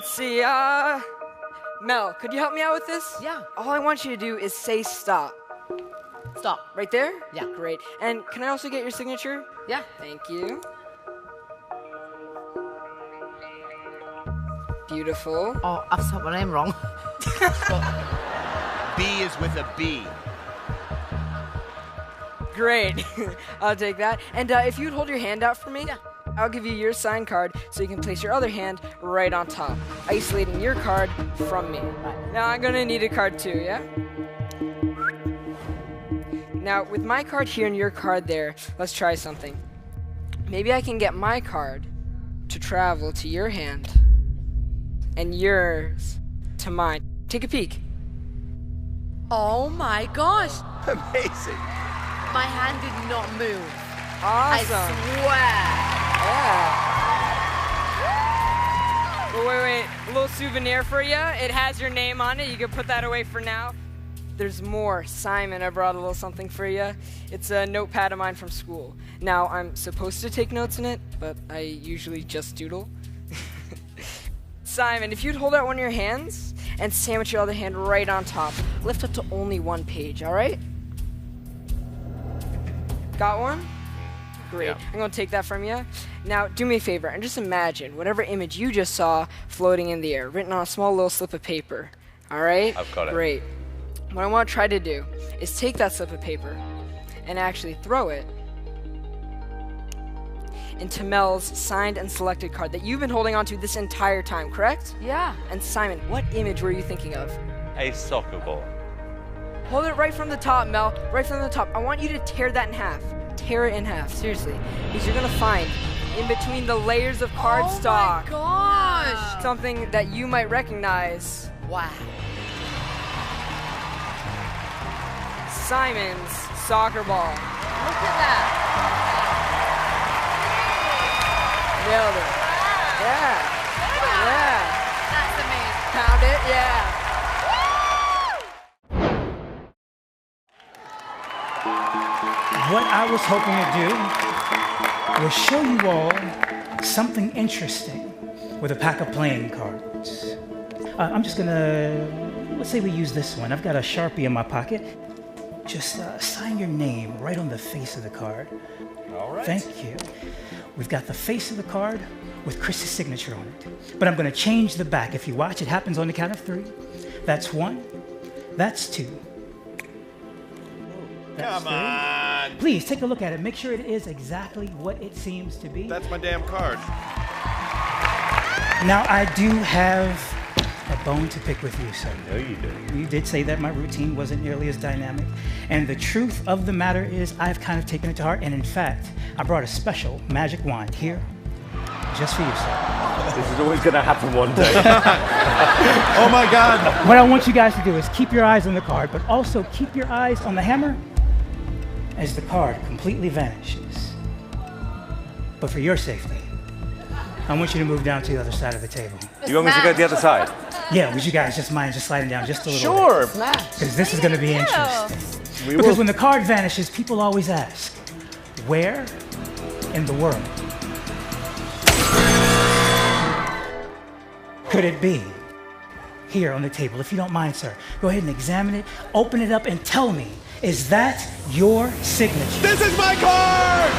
let's see. Mel, could you help me out with this? Yeah. All I want you to do is say stop. Stop. Right there? Yeah. Great. And can I also get your signature? Yeah. Thank you. Beautiful. Oh, I've spelled my name wrong. B is with a B. Great. I'll take that. And if you'd hold your hand out for me, Yeah. I'll give you your signed card so you can place your other hand right on top, isolating your card from me. Right. Now I'm gonna need a card too, yeah? Now with my card here and your card there, let's try something. Maybe I can get my card to travel to your hand and yours to mine. Take a peek. Oh my gosh. Amazing. My hand did not move. Awesome. I swear. Yeah. Well, wait. A little souvenir for you. It has your name on it. You can put that away for now. There's more. Simon, I brought a little something for you. It's a notepad of mine from school. Now, I'm supposed to take notes in it, but I usually just doodle. Simon, if you'd hold out one of your hands and sandwich your other hand right on top, lift up to only one page, all right? Got one? Great. Yeah. I'm going to take that from you. Now, do me a favor and just imagine whatever image you just saw floating in the air, written on a small little slip of paper. All right? I've got it. Great. What I want to try to do is take that slip of paper and actually throw it into Mel's signed and selected card that you've been holding onto this entire time, correct? Yeah. And Simon, what image were you thinking of? A soccer ball. Hold it right from the top, Mel. Right from the top. I want you to tear that in half. Tear it in half, seriously. Because you're going to find in between the layers of cardstock Oh my gosh. something that you might recognize. Wow. Simon's soccer ball. Look at that. Nailed it. Yeah. Yeah. That's amazing. Found it? Yeah. What I was hoping to do was show you all something interesting with a pack of playing cards. I'm just gonna, let's say we use this one. I've got a Sharpie in my pocket. Just sign your name right on the face of the card. All right. Thank you. We've got the face of the card with Chris's signature on it. But I'm gonna change the back. If you watch, it happens on the count of 3. That's 1, that's 2. That's Come on. 3. Please take a look at it. Make sure it is exactly what it seems to be. That's my damn card. Now, I do have a bone to pick with you, sir. No, you do. You did say that my routine wasn't nearly as dynamic. And the truth of the matter is I've kind of taken it to heart. And in fact, I brought a special magic wand here just for you, sir. This is always going to happen one day. Oh my God. What I want you guys to do is keep your eyes on the card, but also keep your eyes on the hammer as the card completely vanishes. But for your safety, I want you to move down to the other side of the table. You want me to go to the other side? Yeah, would you guys just mind just sliding down just a little Sure. bit? Because this is going to be interesting. We Because will. when the card vanishes, people always ask, where in the world could it be? Here on the table, if you don't mind, sir. Go ahead and examine it, open it up, and tell me, is that your signature? This is my card!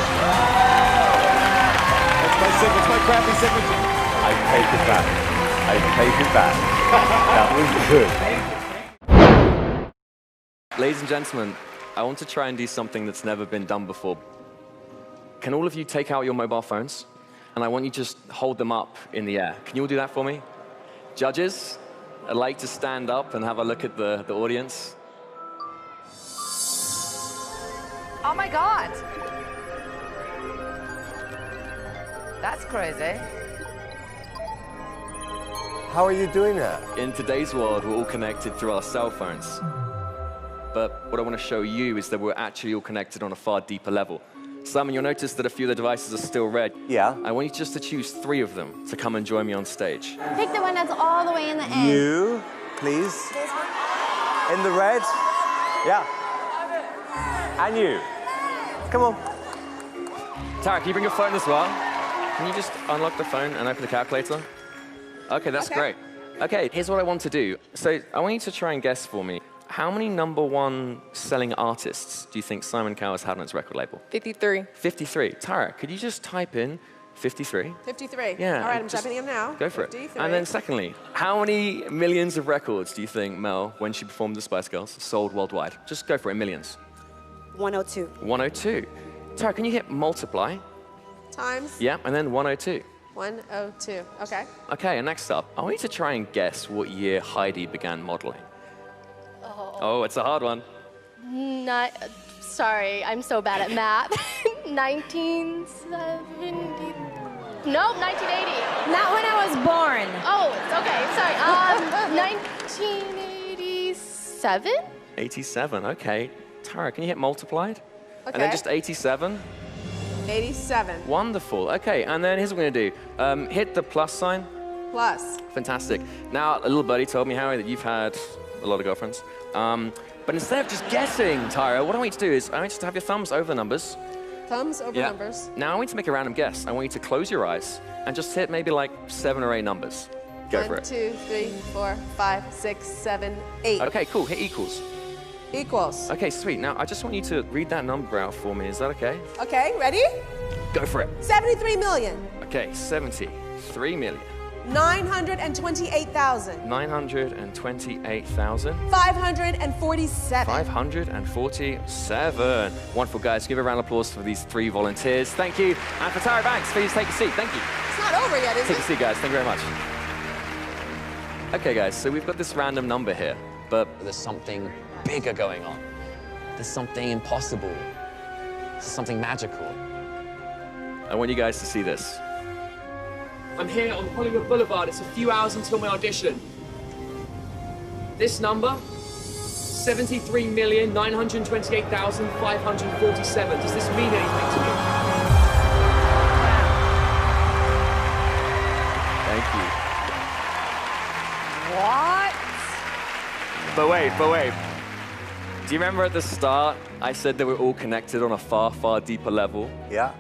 It's my crappy signature. I take it back. I take it back. That was good. Ladies and gentlemen, I want to try and do something that's never been done before. Can all of you take out your mobile phones? And I want you to just hold them up in the air. Can you all do that for me? Judges, I'd like to stand up and have a look at the audience. Oh my God. That's crazy. How are you doing that? In today's world, we're all connected through our cell phones. But what I want to show you is that we're actually all connected on a far deeper level. Simon, you'll notice that a few of the devices are still red. Yeah. I want you just to choose 3 of them to come and join me on stage. Pick the one that's all the way in the end. You, please. In the red. Yeah. And you. Come on. Tara, can you bring your phone as well? Can you just unlock the phone and open the calculator? Okay, that's great. Okay, here's what I want to do. So I want you to try and guess for me. How many #1 selling artists do you think Simon Cowell has had on his record label? 53. 53. Tara, could you just type in 53? 53. Yeah. All right, I'm just typing in now. Go for 53. it. And then secondly, how many millions of records do you think Mel, when she performed the Spice Girls, sold worldwide? Just go for it, millions. 102. 102. Tara, can you hit multiply? Times Yeah, and then 102. 102. Okay. Okay, and next up, I want you to try and guess what year Heidi began modeling. Oh, it's a hard one. Sorry, I'm so bad at math. 1970. Nope, 1980. Not when I was born. Oh, okay, sorry. 1987? 87, okay. Tara, can you hit multiplied? Okay. And then just 87. 87 Wonderful. Okay, and then here's what we're going to do. Hit the plus sign. plus. Fantastic. Now, a little buddy told me, Harry, that you've had a lot of girlfriends. But instead of just guessing, Tyra, what I want you to do is I want you to have your thumbs over the numbers. Thumbs over numbers. Now, I want you to make a random guess. I want you to close your eyes and just hit maybe like 7 or 8 numbers. Go for 1, it. 2, 3, 4, 5, 6, 7, 8. Okay, cool. Hit equals. Equals. Okay, sweet. Now, I just want you to read that number out for me. Is that okay? Okay, ready? Go for it. 73 million. Okay, 73 million. 928,000. 928,000. 547. 547. Wonderful, guys. Give a round of applause for these 3 volunteers. Thank you. And for Tyra Banks, please take a seat. Thank you. It's not over yet, is Take a it? seat, guys. Thank you very much. Okay, guys, so we've got this random number here, but there's something bigger going on. There's something impossible. There's something magical. I want you guys to see this. I'm here on Hollywood Boulevard. It's a few hours until my audition. This number, 73,928,547. Does this mean anything to you? Thank you. What? But wait. Do you remember at the start, I said that we're all connected on a far, far deeper level? Yeah.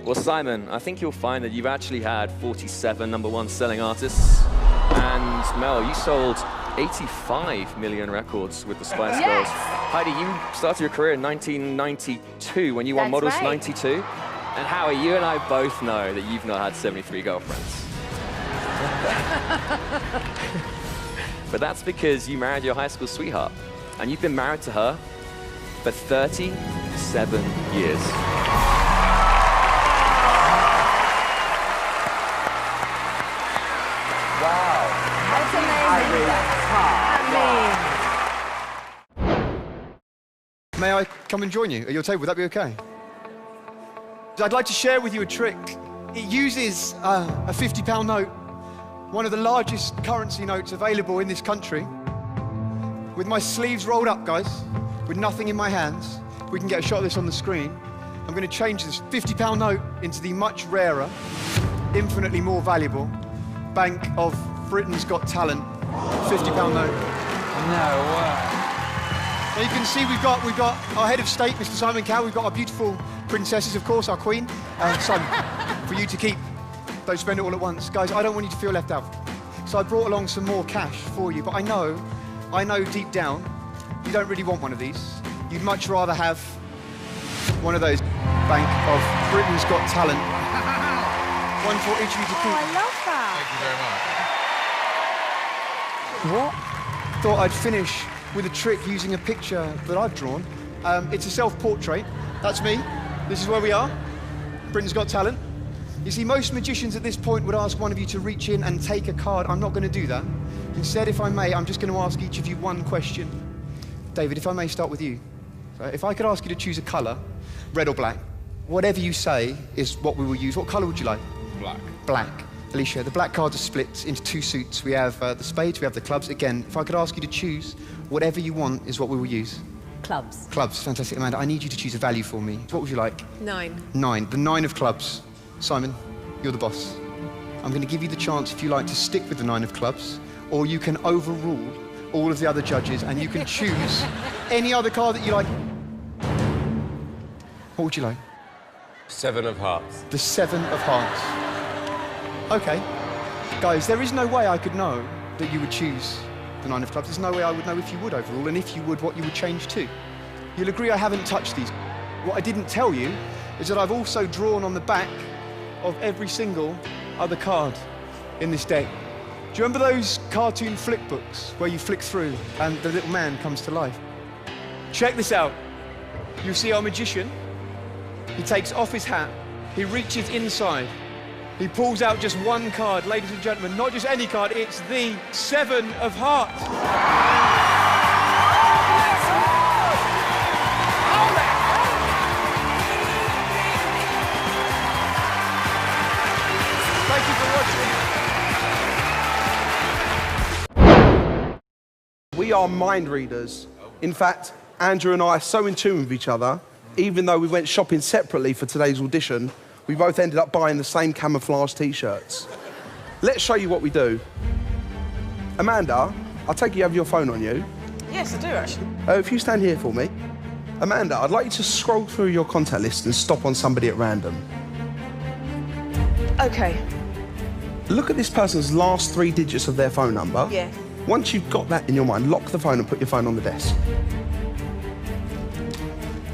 Well, Simon, I think you'll find that you've actually had 47 #1 selling artists. And Mel, you sold 85 million records with the Spice Girls. Heidi, you started your career in 1992 when you won Models 92. And Howie, you and I both know that you've not had 73 girlfriends. But that's because you married your high school sweetheart. And you've been married to her for 37 years. Wow. That's amazing. May I come and join you at your table? Would that be okay? I'd like to share with you a trick. It uses a £50 note, one of the largest currency notes available in this country. With my sleeves rolled up, guys, with nothing in my hands, we can get a shot of this on the screen. I'm going to change this £50 note into the much rarer, infinitely more valuable Bank of Britain's Got Talent £50 note. No way. Now you can see we've got our head of state, Mr. Simon Cowell. We've got our beautiful princesses, of course, our queen, Simon, for you to keep. Don't spend it all at once. Guys, I don't want you to feel left out. So I brought along some more cash for you, but I know deep down, you don't really want one of these. You'd much rather have one of those Bank of Britain's Got Talent. One for each of you to keep. Oh, I love that. Thank you very much. What? Thought I'd finish with a trick using a picture that I've drawn. It's a self-portrait. That's me. This is where we are. Britain's Got Talent. You see, most magicians at this point would ask one of you to reach in and take a card. I'm not going to do that. Instead, if I may, I'm just going to ask each of you one question. David, if I may start with you. If I could ask you to choose a colour, red or black, whatever you say is what we will use. What colour would you like? Black. Black. Alicia, the black cards are split into 2 suits. We have the spades, we have the clubs. Again, if I could ask you to choose, whatever you want is what we will use. Clubs. Clubs, fantastic. Amanda, I need you to choose a value for me. What would you like? 9. 9. The 9 of clubs. Simon, you're the boss. I'm going to give you the chance, if you like, to stick with the 9 of clubs, or you can overrule all of the other judges and you can choose any other card that you like. What would you like? 7 of hearts. The 7 of hearts. Okay. Guys, there is no way I could know that you would choose the 9 of clubs. There's no way I would know if you would overall, and if you would, what you would change to. You'll agree I haven't touched these. What I didn't tell you is that I've also drawn on the back of every single other card in this deck. Do you remember those cartoon flick books where you flick through and the little man comes to life? Check this out. You see our magician. He takes off his hat. He reaches inside. He pulls out just one card, ladies and gentlemen. Not just any card, it's the 7 of Hearts. Thank you for watching. We are mind readers. In fact, Andrew and I are so in tune with each other, even though we went shopping separately for today's audition, we both ended up buying the same camouflage t-shirts. Let's show you what we do. Amanda, I take it you have your phone on you. Yes, I do, actually. If you stand here for me. Amanda, I'd like you to scroll through your contact list and stop on somebody at random. Okay. Look at this person's last 3 digits of their phone number. Yeah. Once you've got that in your mind, lock the phone and put your phone on the desk.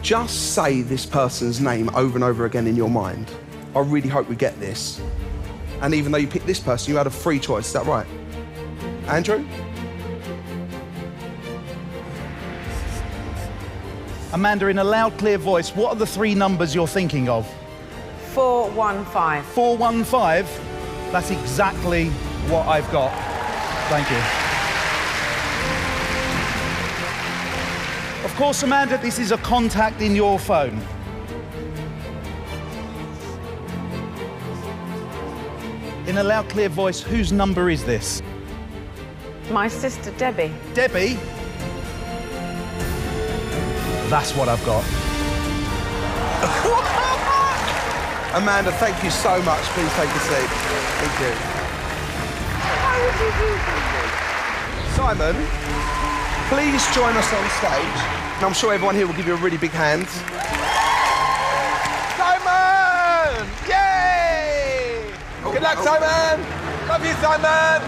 Just say this person's name over and over again in your mind. I really hope we get this. And even though you picked this person, you had a free choice, is that right? Andrew? Amanda, in a loud, clear voice, what are the 3 numbers you're thinking of? 415. 415? That's exactly what I've got. Thank you. Of course, Amanda, this is a contact in your phone. In a loud, clear voice, whose number is this? My sister, Debbie. Debbie? That's what I've got. Amanda, thank you so much. Please take a seat. Thank you. How would you do that? Simon, please join us on stage. And I'm sure everyone here will give you a really big hand. Simon! Yay! Good luck, Simon! Love you, Simon!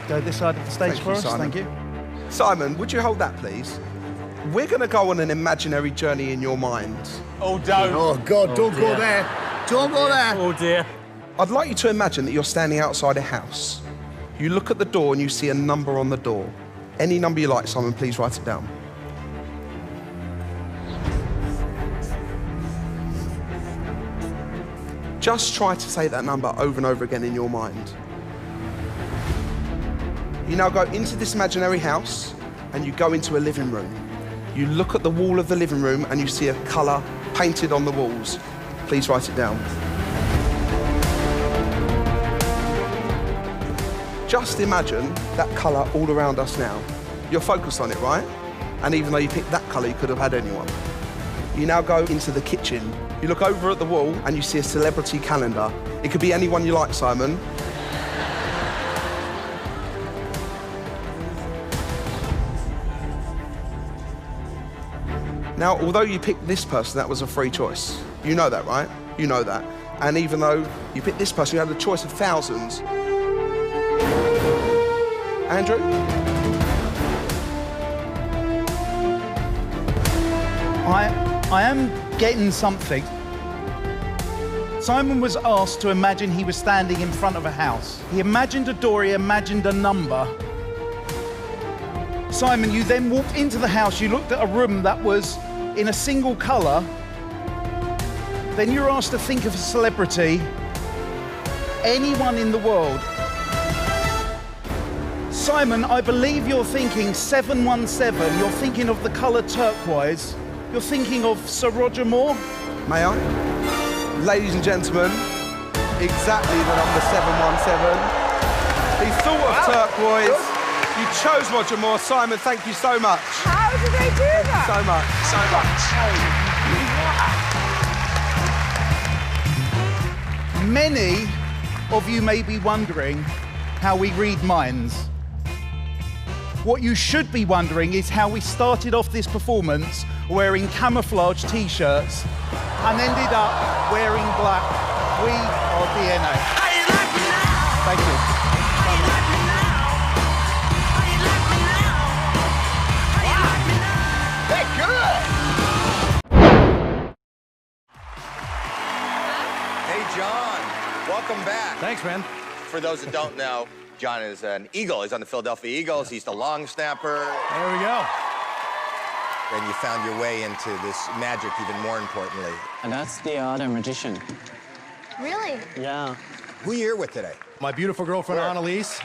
Go this side of the stage for us, Simon. thank you. Simon, would you hold that, please? We're going to go on an imaginary journey in your mind. Oh, don't. Oh, God, don't go there. Don't go there. Oh, dear. I'd like you to imagine that you're standing outside a house. You look at the door and you see a number on the door. Any number you like, Simon, please write it down. Just try to say that number over and over again in your mind. You now go into this imaginary house and you go into a living room. You look at the wall of the living room and you see a colour painted on the walls. Please write it down. Just imagine that colour all around us now. You're focused on it, right? And even though you picked that colour, you could have had anyone. You now go into the kitchen. You look over at the wall and you see a celebrity calendar. It could be anyone you like, Simon. Now, although you picked this person, that was a free choice. You know that, right? You know that. And even though you picked this person, you had a choice of thousands. Andrew? I am getting something. Simon was asked to imagine he was standing in front of a house. He imagined a door, he imagined a number. Simon, you then walked into the house, you looked at a room that was in a single colour. Then you're asked to think of a celebrity, anyone in the world. Simon, I believe you're thinking 717, you're thinking of the colour turquoise, you're thinking of Sir Roger Moore. May I? Ladies and gentlemen, exactly the number 717. He thought of turquoise. You chose Roger Moore. Simon, thank you so much. How did they do that? So much. So much. Many of you may be wondering how we read minds. What you should be wondering is how we started off this performance wearing camouflage t-shirts and ended up wearing black. We are DNA. Thank you. They're good. Hey, John. Welcome back. Thanks, man. For those that don't know, John is an Eagle. He's on the Philadelphia Eagles. He's the long snapper. There we go. And you found your way into this magic even more importantly. And that's the art of magician. Really? Yeah. Who are you here with today? My beautiful girlfriend, Annalise.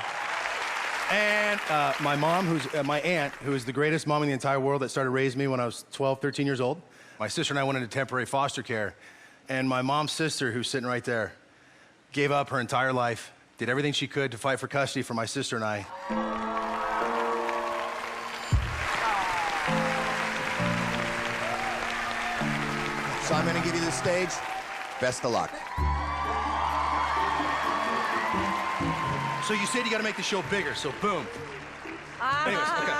And my mom, who's my aunt, who is the greatest mom in the entire world that started raising me when I was 12, 13 years old. My sister and I went into temporary foster care. And my mom's sister, who's sitting right there, gave up her entire life, did everything she could to fight for custody for my sister and I. So I'm going to give you the stage. Best of luck. So you said you got to make the show bigger, so boom. Anyways, okay.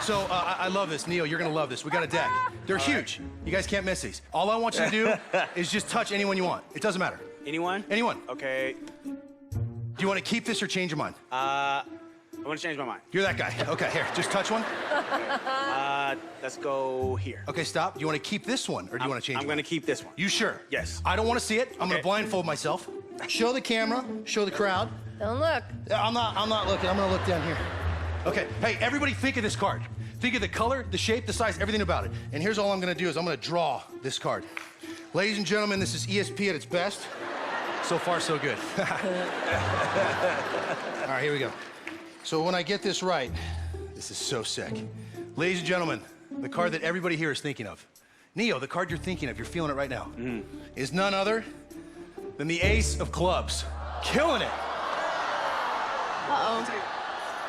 So I love this. Neil, you're going to love this. We got a deck. They're huge. You guys can't miss these. All I want you to do is just touch anyone you want. It doesn't matter. Anyone? Anyone. Okay. Do you want to keep this or change your mind? I want to change my mind. You're that guy. Okay, here, just touch one. Let's go here. Okay, stop. Do you want to keep this one or do you want to change it? I'm going to keep this one. You sure? Yes. I don't want to see it. I'm going to blindfold myself. Show the camera. Show the crowd. Don't look. I'm not looking. I'm going to look down here. Okay, hey, everybody think of this card. Think of the color, the shape, the size, everything about it. And here's all I'm going to do is I'm going to draw this card. Ladies and gentlemen, this is ESP at its best. So far, so good. All right, here we go. So when I get this right, this is so sick. Ladies and gentlemen, the card that everybody here is thinking of. Neo, the card you're thinking of, you're feeling it right now, is none other than the Ace of Clubs. Killing it. Uh-oh.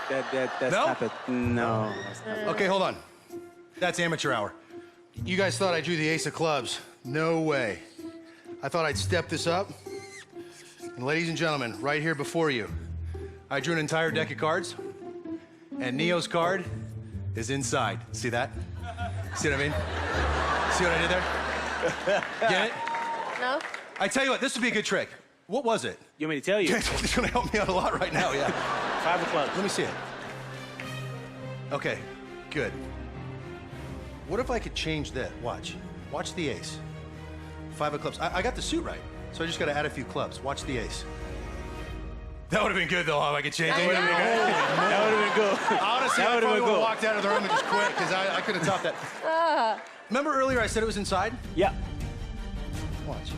That's No? not it. No. Okay, hold on. That's amateur hour. You guys thought I drew the Ace of Clubs. No way. I thought I'd step this up. And ladies and gentlemen, right here before you, I drew an entire deck of cards, and Neo's card is inside. See that? See what I mean? See what I did there? Get it? No? I tell you what, this would be a good trick. What was it? You want me to tell you? It's gonna help me out a lot right now, yeah. 5 of clubs. Let me see it. Okay, good. What if I could change that? Watch. Watch the ace. 5 of clubs. I got the suit right, so I just gotta add a few clubs. Watch the ace. That would have been good, though, if I could change it. That would have been good. Honestly, I probably would have walked out of the room and just quit, because I could have topped that. Remember earlier I said it was inside? Yeah. Watch.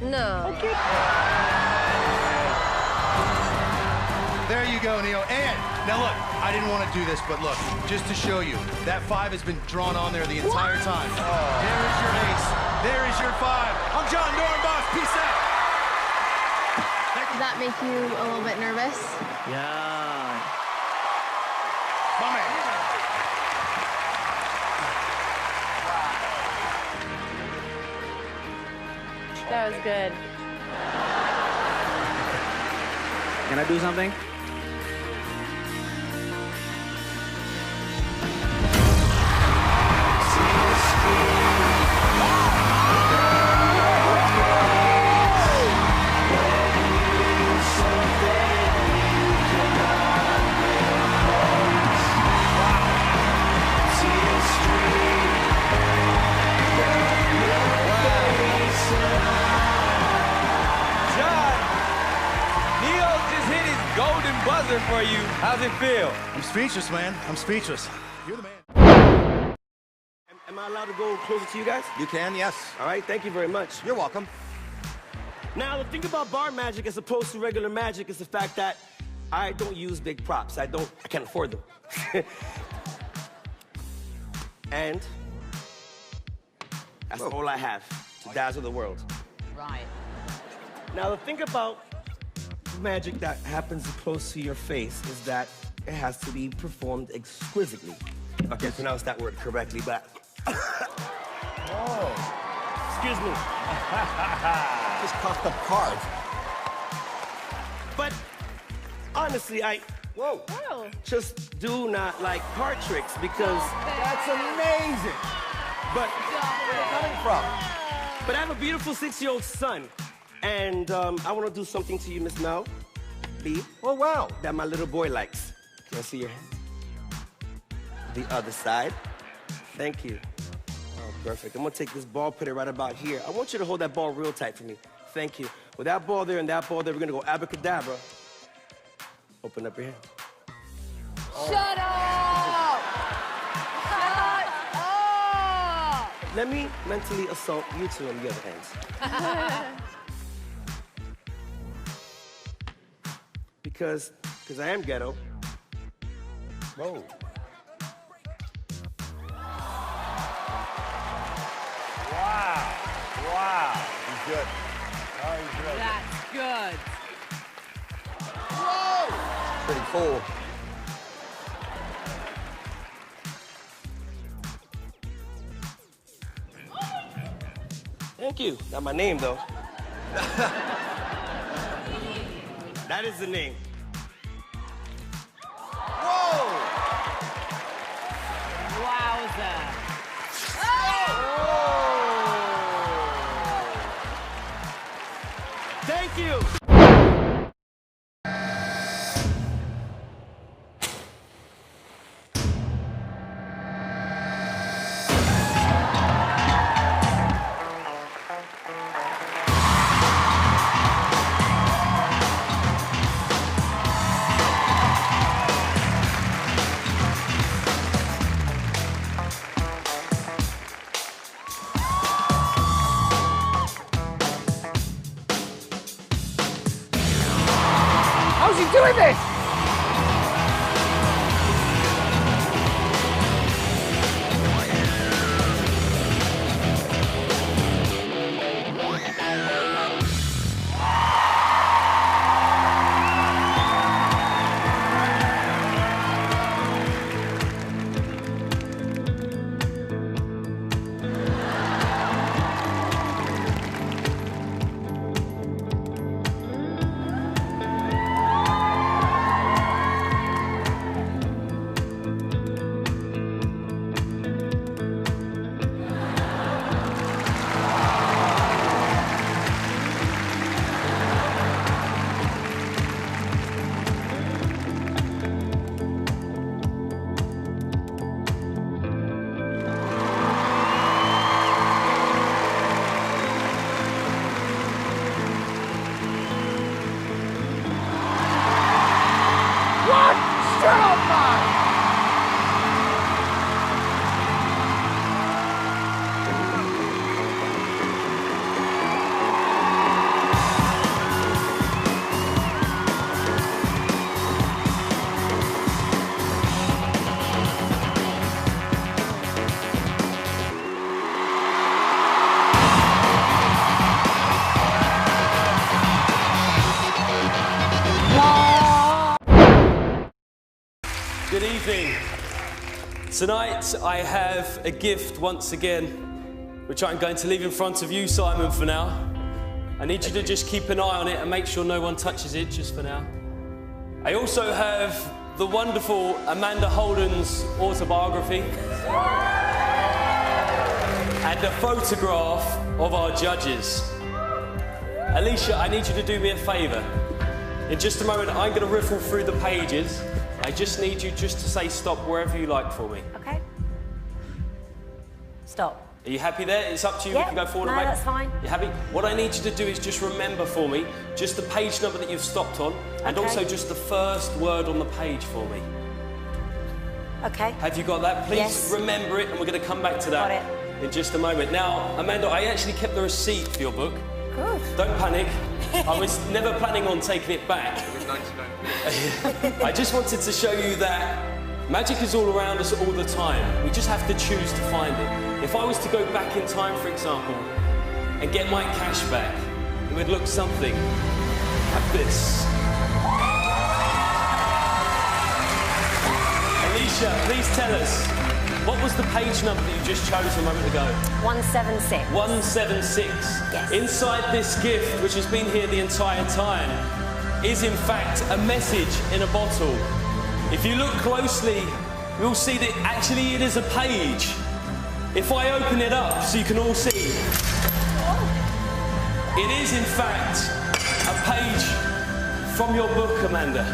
No. Okay. There you go, Neo. And now look, I didn't want to do this, but look, just to show you, that 5 has been drawn on there the entire time. There is your ace. There is your 5. I'm John Dornbos. Peace out. Does that make you a little bit nervous? Yeah. My man. That was good. Can I do something? Buzzer for you. How's it feel? I'm speechless, man. I'm speechless. You're the man. Am I allowed to go closer to you guys? You can, yes. All right, thank you very much. You're welcome. Now, the thing about bar magic as opposed to regular magic is the fact that I don't use big props. I can't afford them. And that's all I have to dazzle the world. Right. Now, the thing about magic that happens close to your face is that it has to be performed exquisitely. If I can pronounce that word correctly, but... Oh. Excuse me. Just coughed up cards. But honestly, I just do not like card tricks because... That's amazing. But where are you coming from? But I have a beautiful 6-year-old son. And I want to do something to you, Miss Mel B. Oh, wow. That my little boy likes. Can I see your hand? The other side. Thank you. Oh, perfect. I'm going to take this ball, put it right about here. I want you to hold that ball real tight for me. Thank you. With that ball there and that ball there, we're going to go abracadabra. Open up your hand. Shut up! Shut up! Let me mentally assault you two on the other hands. Because I am ghetto. Whoa. Wow. Wow. He's good. Oh, he's really That's good. Whoa! pretty cool. Thank you. Not my name, though. That is the name. Whoa! Wowza. Thank you. How's he doing this? What? Shut up, man! Good evening. Tonight I have a gift once again, which I'm going to leave in front of you, Simon, for now. I need you to just keep an eye on it and make sure no one touches it just for now. I also have the wonderful Amanda Holden's autobiography and a photograph of our judges. Alicia, I need you to do me a favor. In just a moment, I'm going to riffle through the pages. I just need you just to say stop wherever you like for me. Okay. Stop. Are you happy there? It's up to you. Yep. We can go forward No, and back. that's fine. You happy? What I need you to do is just remember for me just the page number that you've stopped on and Okay. also just the first word on the page for me. Okay. Have you got that? Please Yes. remember it and we're going to come back to that Got in just a moment. Now, Amanda, I actually kept the receipt for your book. Good. Don't panic. I was never planning on taking it back. I just wanted to show you that magic is all around us all the time. We just have to choose to find it. If I was to go back in time, for example, and get my cash back, it would look something like this. Alicia, please tell us, what was the page number that you just chose a moment ago? 176. 176. Yes. Inside this gift, which has been here the entire time, is in fact a message in a bottle. If you look closely, you'll see that actually it is a page. If I open it up so you can all see. It is, in fact, a page from your book, Amanda.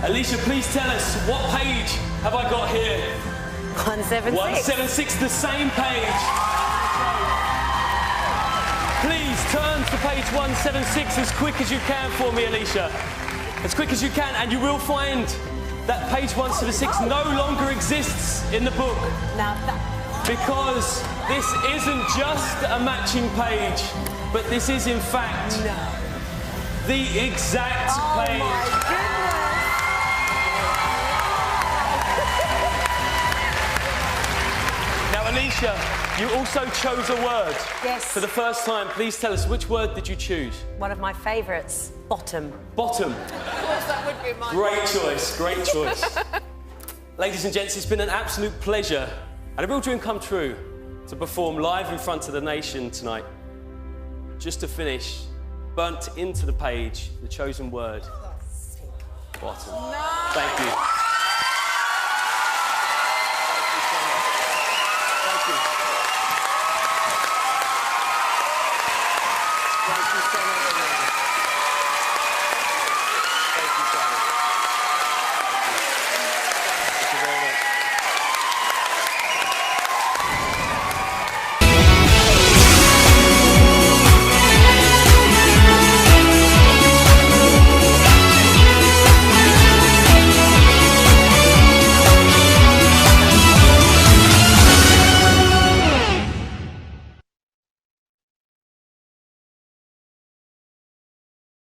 Alicia, please tell us, what page have I got here? 176. 176, the same page. Please turn to page 176 as quick as you can for me, Alicia. As quick as you can, and you will find that page 176 no longer exists in the book. Because this isn't just a matching page, but this is, in fact, the exact page. Now, Alicia, you also chose a word. Yes. For the first time, please tell us, which word did you choose? One of my favourites, bottom. Bottom. Of course, that would be mine. Great choice, great choice. Ladies and gents, it's been an absolute pleasure and a real dream come true to perform live in front of the nation tonight. Just to finish, burnt into the page, the chosen word, bottom. No. Thank you.